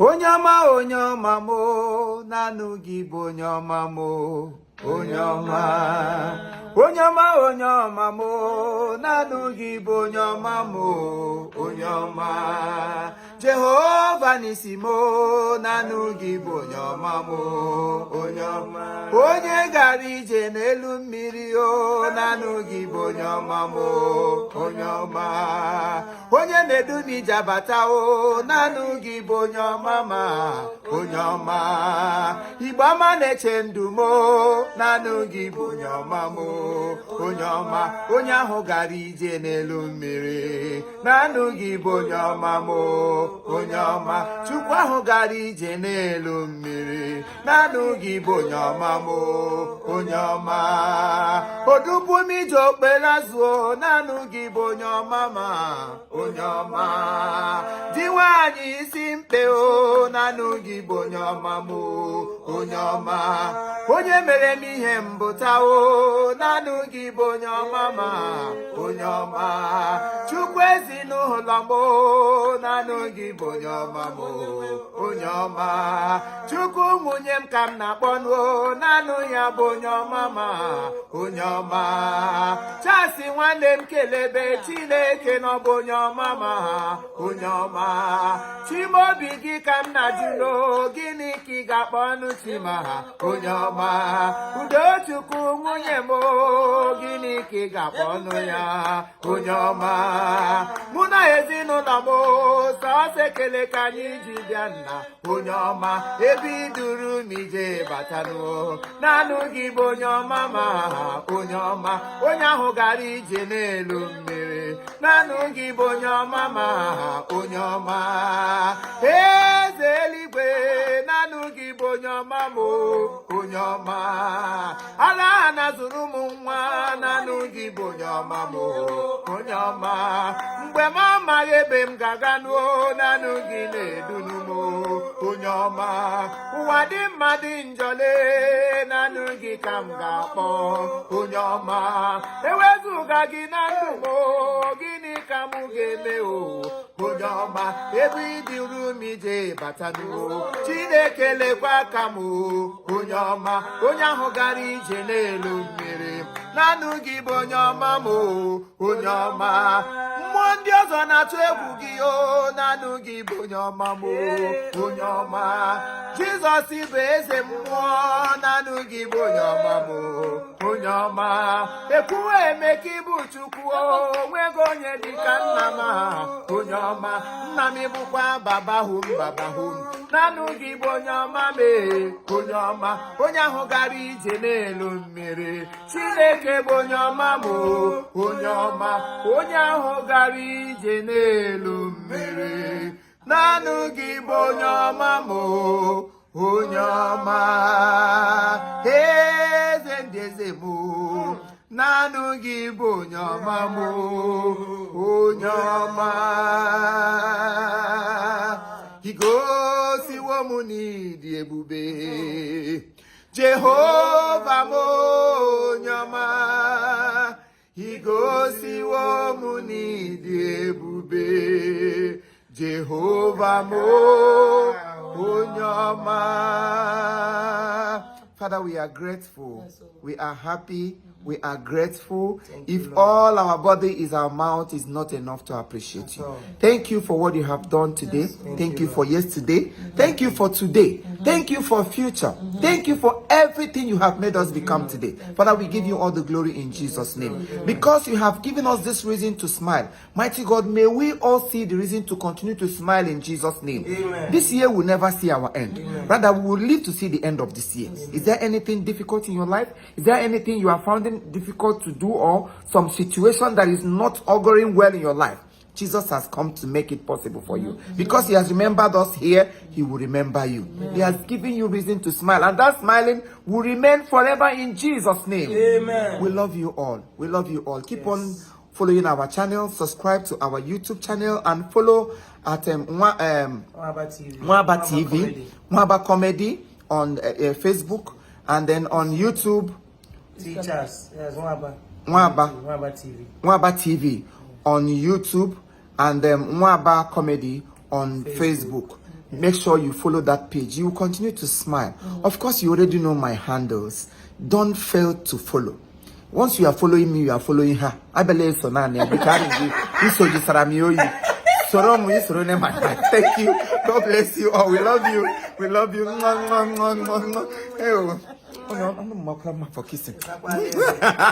Onyoma mo, nanu gibo onyoma mo, onyoma. Onyoma mo, nanu gibo onyoma mo, onyoma. Jehovah nisimo, nanu gibo onyoma mo, onyoma. Onye gara ije n'elu mmiri o, nanu gibo onyoma mo, onyoma. Onye na-edu n'ije abata o, nanu gibo onyoma ma, onyoma. Igbo ama na-eche ndụ mo, nanu gibo onyoma mo, onyoma. Onye ahụ gara ije n'elu mmiri, nanu gibo onyoma mo, onyoma. Chukwu ahụ gara ije n'elu mmiri, nanu gibo onyoma mo, onyoma. Odubu mi je okpere azụ, nanu gibo onyoma ma, onyoma. Di nwanyị isi mkpe o, nanu gibo onyoma mo, onyoma. Onye mere m ihe mbụta o, nanu gibo onyoma ma, onyoma. Chukwu ezinụlọ m o, nanu gibo onyoma mo, onyoma. Chukwu nwunye m ka m na-akpọnụ o, nanu ya bụ onyoma ma, onyoma. Chasi nwanne m kelebe Chineke n'ọbụ onyoma ma, onyoma. Chimobi gị ka m na-ajụlo, gịnị ka ị ga-akpọnụ Chima ha, onyoma. Udochukwu nwunye m o, gịnị ka ị ga-akpọnụ ya, onyoma. Mụ na ezinụlọ m o, sọọsọ ekele ka anyị ji bịa nna, onyoma. Ebe iduru m ije batanụ, nanụ gị bụ onyoma ma, onyoma. Onye ahụ gara ije n'elu mmiri, nanụ gị bụ onyoma ma, onyoma. Eze eluigwe, nanụ gị bụ onyoma mo, onyoma. Ala na-azụrụ m nwa, nanụ gị bụ onyoma mo, onyoma. Mgbe m amaghị ebe m ga-aga n'o, nanụ gị na-edunu m, onyoma. Ụwa dị mma dị njọle, nanụ gị ka m ga-akpọ, onyoma. Ewezuga gị na ndụ m, gịnị ka m ga-eme o, onyoma. Ebe iduru m ije batanụ, Chineke lekwa aka m, onyoma. Onye ahụ gara ije n'elu mmiri, nanụ gị bụ onyoma m, onyoma. Mmụọ ndị ọzọ na-atụ egwu gị o, nanụ gị bụ onyoma m, onyoma. Jizọs bụ eze mmụọ, nanụ gị bụ onyoma m, onyoma. Ekwuwe eme ka ịbụ Chukwu o, onwego onye dịka nna m, onyoma. Nna m bụkwa babahum babahum, nanụ gị bụ onyoma m, onyoma. Onye ahụ gara ije n'elu mmiri, Chineke bụ onyoma m, onyoma. Onye ahụ gara ije n'elu mmiri, nanụ gị bụ onyoma m, onyoma. Eze ndị eze m, nanụ gị bụ onyoma m, onyoma. Igosiwo m n'ịdị ebube, Jehova m, onyoma. Igosiwo m n'ịdị ebube, Jehova m, onyoma. Father, we are grateful. We are happy. We are grateful. If all our body is our mouth is not enough to appreciate you. Thank you for what you have done today. Thank you for yesterday. Thank you for today. Thank you for future. Thank you for everything you have made us become today. Father, we give you all the glory in Jesus' name. Because you have given us this reason to smile. Mighty God, may we all see the reason to continue to smile in Jesus' name. Amen. This year will never see our end. Amen. Rather, we will live to see the end of this year. Amen. Is there anything difficult in your life? Is there anything you are finding difficult to do, or some situation that is not auguring well in your life? Jesus has come to make it possible for you. Because he has remembered us here, he will remember you. Amen. He has given you reason to smile, and that smiling will remain forever in Jesus' name. Amen. We love you all. We love you all. Keep on following our channel, subscribe to our YouTube channel, and follow at Mwaba TV, Comedy on Facebook, and then on YouTube. Teachers, yes, Mwaba TV on YouTube, and Mwaba Comedy on Facebook. make sure you follow that page. You will continue to smile. Of course, you already know my handles. Don't fail to follow. Once you are following me, you are following her. I believe so now. Thank you. God bless you all. We love you. We love you. Hey, I'm for kissing.